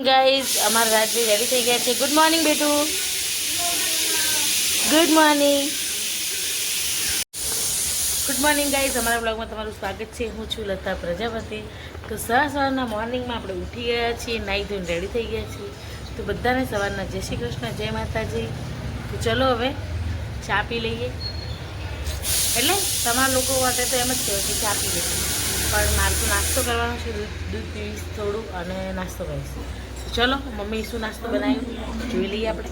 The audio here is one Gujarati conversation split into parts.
गाइस हमारा राजवी रेडी થઈ ગયા છે। गुड मॉर्निंग बेटू, good morning, good morning guys. हमारा ब्लॉग में તમારું સ્વાગત છે। હું છું લતા પ્રજાપતિ। તો સવારના મોર્નિંગમાં આપણે ઉઠી ગયા છીએ, નાઈ ધોઈને રેડી થઈ ગયા છીએ। તો બધાને સવારના જય શ્રી કૃષ્ણ, જય માતાજી। તો ચલો હવે ચા પી લઈએ। એટલે તમારા લોકો માટે તો એમ જ કહેવાય કે ચા પી લઈએ, પણ મારે તો નાસ્તો કરવાનો છે। દૂધ પીવીશ થોડું અને નાસ્તો કરીશ। चलो मम्मी शू नास्तो बनायो જોઈ લઈએ આપણે।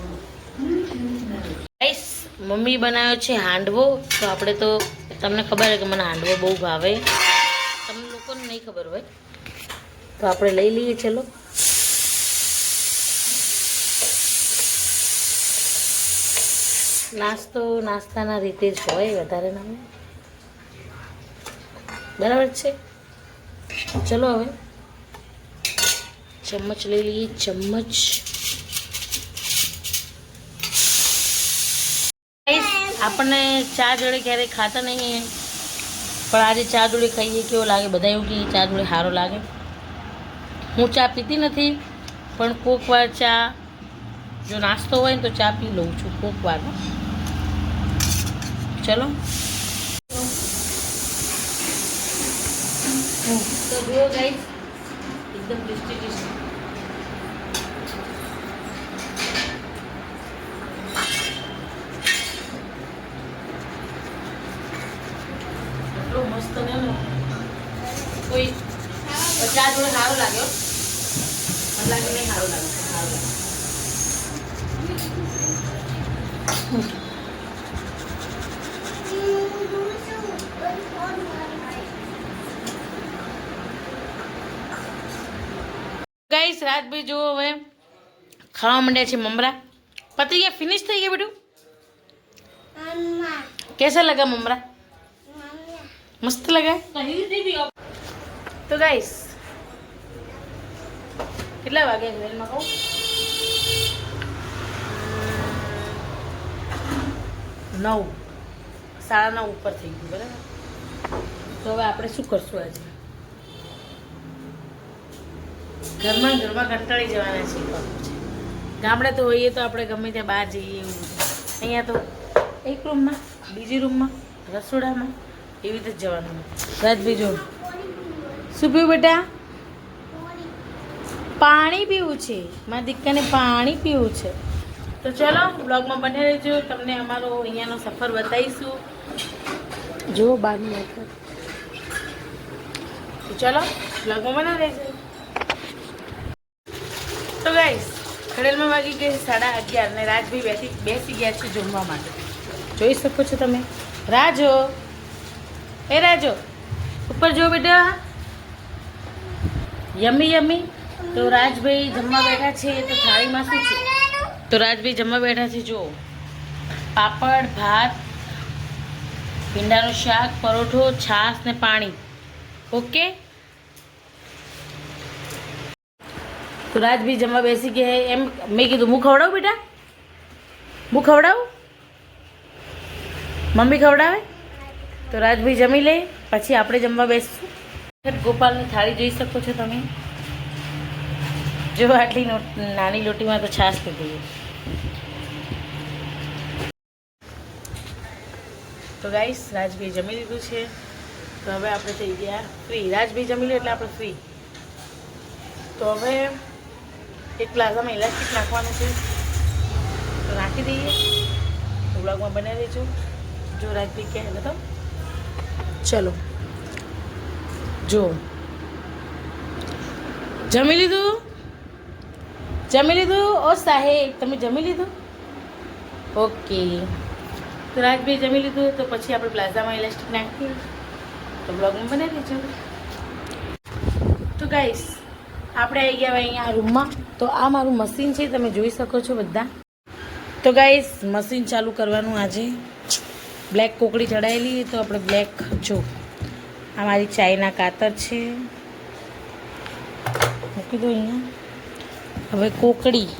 ગાઈસ મમ્મી બનાવ્યો છે હાંડવો। તો આપણે તો તમને ખબર છે કે મને હાંડવો બહુ ભાવે, તમને લોકોને નહીં ખબર હોય તો આપણે લઈ લઈએ। ચલો નાસ્તો નાસ્તાના રીતે જ હોય, વધારે ના હોય, બરાબર છે। ચલો હવે चम्मच ले लिए, चम्मच। आपने चा जोड़े क्यारे खाता नहीं है, पर आज चा जोड़े खाइए केवो लागे। बधा एवुं के चा जोड़े सारो लागे। हूँ चा पीती नहीं, पण कोक वार चा जो नास्तो होय तो चा पी लऊं छुं कोक वार। चलो तो जो गाइस एकदम टेस्टी टेस्टी मस्त ने कोई 50 जोड़े सारो लागे, मन लागे नहीं सारो लागे, सारो लागे। गाइस रात भी जो है खावा मंड्या छे ममरा। पति गया, फिनिश थई गया बेटू। कैसा लगा ममरा? मस्त लगा। तो गाइस कितना वागे घरेल में कहूँ 9 साढ़ा 9 ऊपर थी गई, बराबर। तो हवे आपणे शुं करशुं आज? घरमा घरमा कंटाળી જવાના છે। ગામડે તો હોઈએ તો આપણે ગમે ત્યાં બહાર જઈએ એવું, અહીંયા તો એક રૂમમાં, બીજી રૂમમાં, રસોડામાં એવી રીતે જવાનું। રાજભાઈ જો શું પીવું બેટા? પાણી પીવું છે, મારા દીકરાને પાણી પીવું છે। તો ચલો બ્લોગમાં બને રહેજો, તમને અમારો અહીંયાનો સફર બતાવીશું। જો બહારનું વખત, તો ચલો બ્લોગમાં બને રહેજો। तो गाइस घड़ेल में वागी गई 11:30 ने राजभाई बेसी गया है जमवा माटे। જોઈ શકો છો તમે। राजो ए राजो ऊपर जो बेटा, यमी यमी। तो राजभाई जमवा बैठा छे। तो थाली में शुं छे? तो राजभाई जमवा बैठा छे। जो पापड़, भात, भींडाનું શાક, પરોઠો, છાશ ને પાણી। ओके। तो राज भी जमवा बेसी गए है। एम मैं कीधुं मुँ खवड़ावुं बेटा? मुँ खवड़ावुं? मम्मी खवड़ावे? तो राज भाई जमी ले पछी आपणे जमवा बेसशुं। गोपालनी थाળી જોઈ શકો છો તમે। જો આટલી નાની લોટીમાં તો છાશ પીધી। તો ગાઈસ રાજભાઈ જમી લીધું છે। તો હવે આપણે થઈ ગયા ફ્રી। રાજભાઈ જમી લે એટલે આપણે ફ્રી। તો હવે एक प्लाઝામાં ઇલાસ્ટિક નાખવાનું છે, તો નાખી દઈએ। તો બ્લોગમાં બને રહેજો। જો રાજભાઈ ક્યાં બતાવો। ચલો જો જમી લીધું, જમી લીધું। ઓ સાહેબ તમે જમી લીધું? ઓકે। તો રાજભાઈ જમી લીધું, તો પછી આપણે પ્લાઝામાં ઇલાસ્ટિક નાખીએ। તો બ્લોગમાં બને રહેજો। તો ગાઈસ આપણે આવી ગયા અહીંયા રૂમમાં। તો આ મારું મશીન છે, તમે જોઈ શકો છો બધા। તો ગાઈસ મશીન ચાલુ કરવાનું આજે। બ્લેક કોકડી ચડાવેલી, તો આપણે બ્લેક જો આ મારી ચાયના કાતર છે, મૂકી દો અહીંયા। હવે કોકડી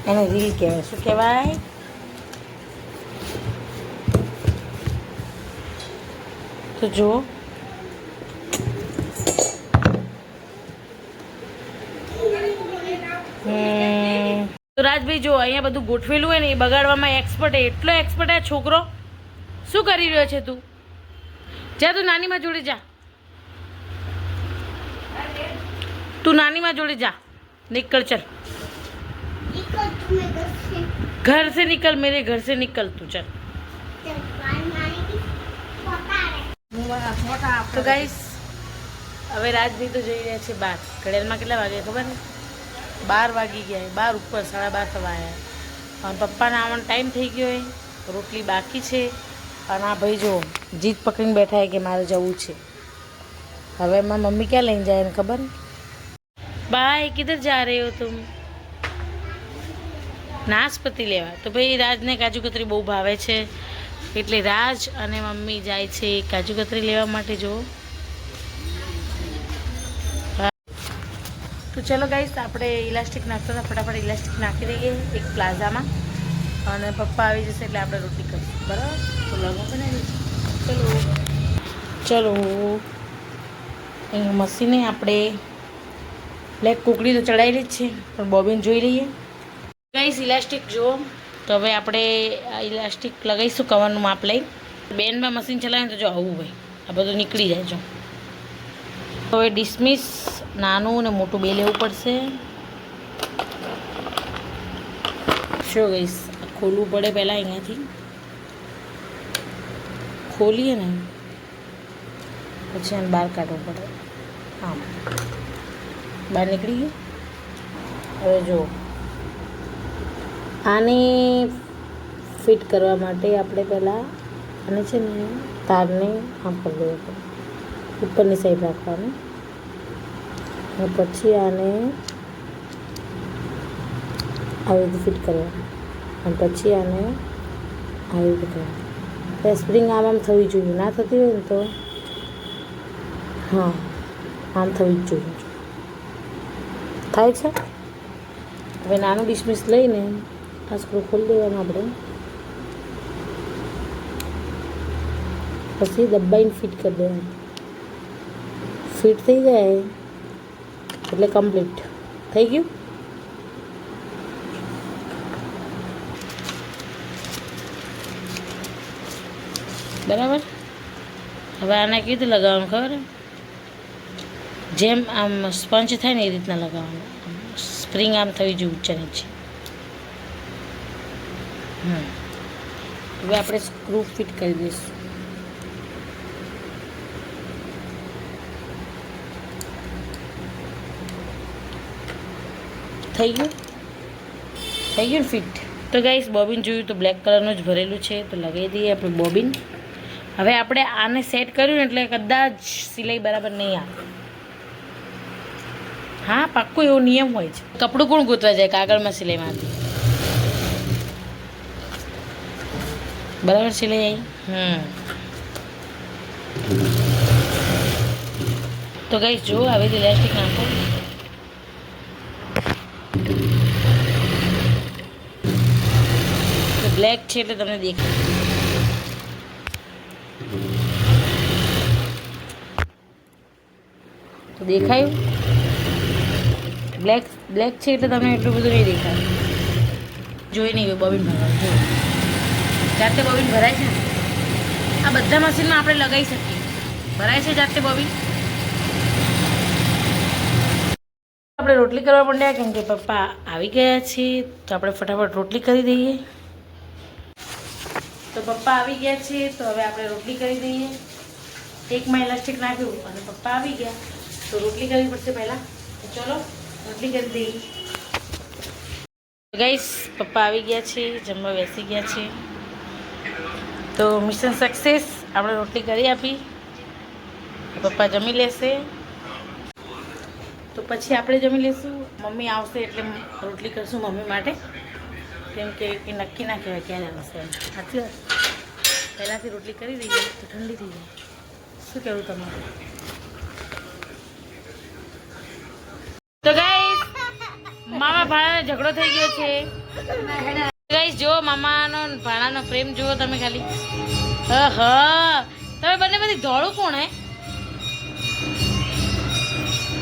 એને રીલ કહેવાય। શું કહેવાય? તો જુઓ તો રાજભાઈ જો અહીંયા બધું ગોઠવેલું હોય ને એ બગાડવામાં એક્સપર્ટ, એટલો એક્સપર્ટ આ છોકરો. શું કરી રહ્યો છે તું? જા તું નાનીમાં જોડે જા, તું નાનીમાં જોડે જા. निकल चल, घर से निकल, मेरे घर से निकल तू. चल તો ગાઈસ હવે રાજભાઈ તો જઈ રહ્યા છે બહાર. ઘડિયાળમાં કેટલા વાગે ખબર ને? 12 વાગી ગયા, 12 ઉપર, 12:30 થવા આવ્યા. અને પપ્પાના આવવાનો ટાઈમ થઈ ગયો હોય, રોટલી બાકી છે. અને આ ભાઈ જો જીદ પકડીને બેઠા છે કે મારે જવું છે. હવે મારી મમ્મી ક્યાં લઈને જાય એને ખબર ને? बाय, किधर जा रहे हो तुम? नाशपति लेवा. तो भाई राजने काजू कतरी બહુ ભાવે છે એટલે રાજ અને મમ્મી જાય છે કાજુ કતરી લેવા માટે. જો તો ચલો ગાઈસ, આપણે ઇલાસ્ટિક નાખતા ફટાફટ ઇલાસ્ટિક નાખી દઈએ એક પ્લાઝામાં. અને પપ્પા આવી જશે એટલે આપણે રોટી કરીશું, બરાબર? તો લગો બનાવી ચલો અહીં મશીને આપણે બ્લેક કુકડી તો ચડાવેલી જ છે, પણ બોબીન જોઈ લઈએ. ગાઈસ ઇલાસ્ટિક જુઓ. તો હવે આપણે આ ઇલાસ્ટિક લગાવીશું કવરનું માપ લઈ. બેનમાં મશીન ચલાવીને તો જો આવું ભાઈ આ બધું નીકળી જાય. જો હવે ડિસમિસ નાનું ને મોટું બે લેવું પડશે. શું ગાઈસ, ખોલવું પડે પહેલાં. અહીંયાથી ખોલીએ ને પછી આને બહાર કાઢવું પડે. આમ બહાર નીકળી ગયું. હવે જો આને ફિટ કરવા માટે આપણે પહેલાં આને છે ને તારને આમ કરી દેવું પડે, ઉપરની સાઈડ રાખવાનું. અને પછી આને આવી રીતે ફિટ કરવાનું. અને પછી આને આવી રીતે કરવાનું. સ્પ્રિંગ આમ થવી જોઈએ, ના થતી હોય ને તો હા આમ થવી જ જોઈએ. થાય છે. હવે નાનું ડિસમિસ લઈને આ સ્ક્રૂ ખોલી દેવાનું આપણે. પછી દબાઈને ફિટ કરી દેવાનું. ફિટ થઈ જાય એટલે કમ્પ્લીટ થઈ ગયું. બરાબર. હવે આને કેવી રીતે લગાવવાનું ખબર? જેમ આમ સ્પંચ થાય ને એ રીતના લગાવવાનું. સ્પ્રિંગ આમ થવી જોઈએ ઊંચા નીચે. હવે આપણે સ્ક્રૂ ફિટ કરી દઈશું. થઈ ગયું ને ફિટ. તો ગાઈસ બોબિન જોયું તો બ્લેક કલરનું જ ભરેલું છે, તો લગાવી દઈએ આપણે બોબિન. હવે આપણે આને સેટ કર્યું ને એટલે કદાચ સિલાઈ બરાબર નહીં આવે. હા પાક્કું એવો નિયમ હોય છે. કપડું કોણ ગોતવા જાય કાગળમાં સિલાઈમાંથી? બરાબર સિલાઈ આવી. તો ગાઈસ જો આવી રીતે ઇલાસ્ટિક નાખો. બ્લેક છે એટલે તમને દેખાય. તો દેખાયું? બ્લેક છે એટલે તમને એટલું બધું નહીં દેખાય. જોઈ નહીં બોબિન ભરાય. જો જાતે બોબિન ભરાય છે ને, આ બધા મશીનમાં આપણે લગાવી શકીએ. ભરાય છે જાતે બોબિન. આપણે રોટલી કરવા માંડ્યા કેમ કે પપ્પા આવી ગયા છે, તો આપણે ફટાફટ રોટલી કરી દઈએ. તો પપ્પા આવી ગયા છે તો હવે આપણે રોટલી કરી દઈએ. એકમાં ઇલાસ્ટિક નાખ્યું અને પપ્પા આવી ગયા તો રોટલી કરવી પડશે પહેલાં. તો ચલો રોટલી કરી દઈએ. ગાઈસ પપ્પા આવી ગયા છે, જમવા બેસી ગયા છે. તો મિશન સક્સેસ. આપણે રોટલી કરી આપી, પપ્પા જમી લેશે. તો પછી આપણે જમી લઈશું. મમ્મી આવશે એટલે રોટલી કરશું મમ્મી માટે, કેમ કે એ નક્કી ના કહેવાય ક્યારે આવશે. સાચી વાત. પહેલાંથી રોટલી કરી દઈએ તો ઠંડી થઈ જાય. શું કહેવું તમારું? તો ગાઈસ મામા ભાણાનો ઝઘડો થઈ ગયો છે. ગાઈસ જો મામાનો ભાણાનો પ્રેમ જુઓ તમે ખાલી. તમે બંને બધી ધોળું કોણ હે?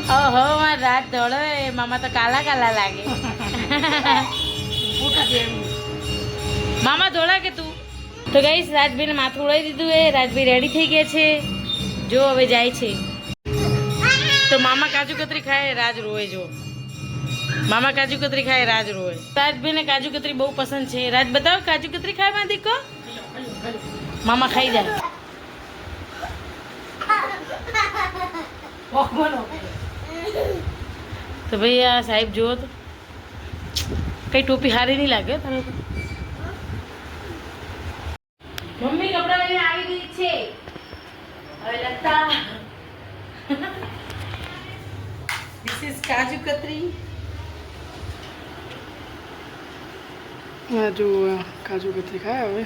મારા રાત ધોળો, મામા તો કાલા કાલા લાગે. મામા દોડા કે તું તો ગાઈસ રાજભાઈને માથું ઉડાવી દીધું એ રાજભાઈ રેડી થઈ ગયા છે જો હવે જાય છે તો મામા કાજુ કતરી ખાય રાજ રોય જો મામા કાજુ કતરી ખાય રાજ રોય રાજભાઈને કાજુ કતરી બહુ પસંદ છે રાજ બતાવ કાજુ કતરી ખાય માં દીકો મામા ખાઈ જાય તો ભાઈ આ સાહેબ જુઓ તો કઈ ટોપી હારી નહીં લાગે તને તો મમ્મી કપડા લઈને આવી ગઈ છે હવે લગતા ધીસ ઇઝ કાજુ કતરી જો કાજુ કતરી ખાય હવે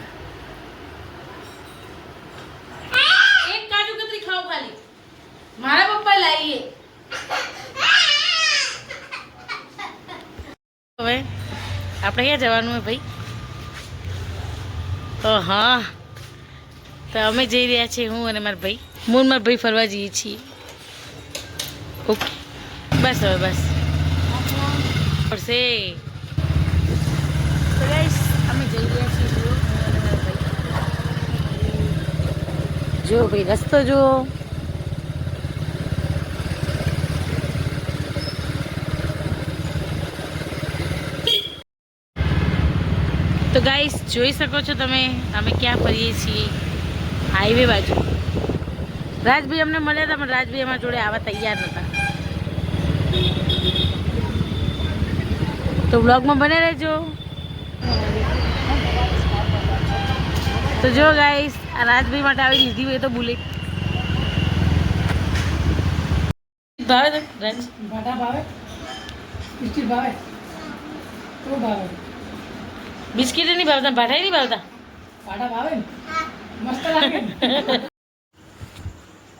એક કાજુ કતરી ખાઓ ખાલી મારા પપ્પા લાવીએ હવે આપણે ક્યાં જવાનું હે ભાઈ તો હા તો અમે જઈ રહ્યા છીએ હું અને મારા ભાઈ હું મારા ભાઈ ફરવા જઈએ છીએ ઓકે બસ હવે બસ પડશે તો ગાઈસ અમે જઈ રહ્યા છીએ જો હું અને મારા ભાઈ જો ભાઈ રસ્તો જો તો ગાઈસ જોઈ શકો છો તમે અમે ક્યાં ફરીએ છીએ હાઈવે બાજુ રાજભાઈ અમને મળ્યા હતા પણ રાજભાઈ અમારા જોડે આવવા તૈયાર નહોતા તો બ્લોગમાં બને રહેજો તો જો ગાઈસ આ રાજભાઈ માટે આવી લીધી હોય તો બુલેટ ભાવે તો રાજ ભાટા ભાવે બિસ્કિટ ભાવે તો ભાવે બિસ્કિટ નહીં ભાવતા ભાટાઈ નહીં ભાવતા ભાટા ભાવે ને મસ્ત લાગે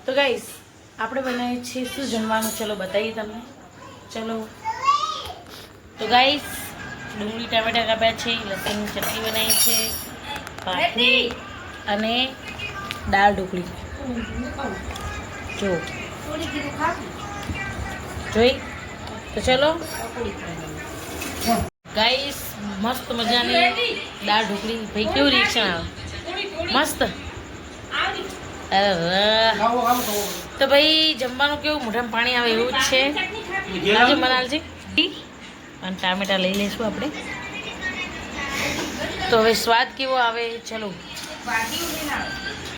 તો ગાઈસ આપણે બનાવીએ છીએ શું જમવાનું ચલો બતાવીએ તમને ચલો તો ગાઈસ ડુંગળી ટામેટા કાપ્યા છે લસણની ચટણી બનાવી છે ભાખરી અને દાળ ઢોકળી જો જોઈ તો ચલો ગાઈસ મસ્ત મજાની દાળ ઢોકળી ભાઈ કેવું રિએક્શન આવે મસ્ત અરે વાહ તો ભાઈ જમવાનું કેવું મોઢામાં પાણી આવે એવું જ છે લાવજો મનાલજી અને ટામેટા લઈ લઈશું આપણે તો હવે સ્વાદ કેવો આવે ચલો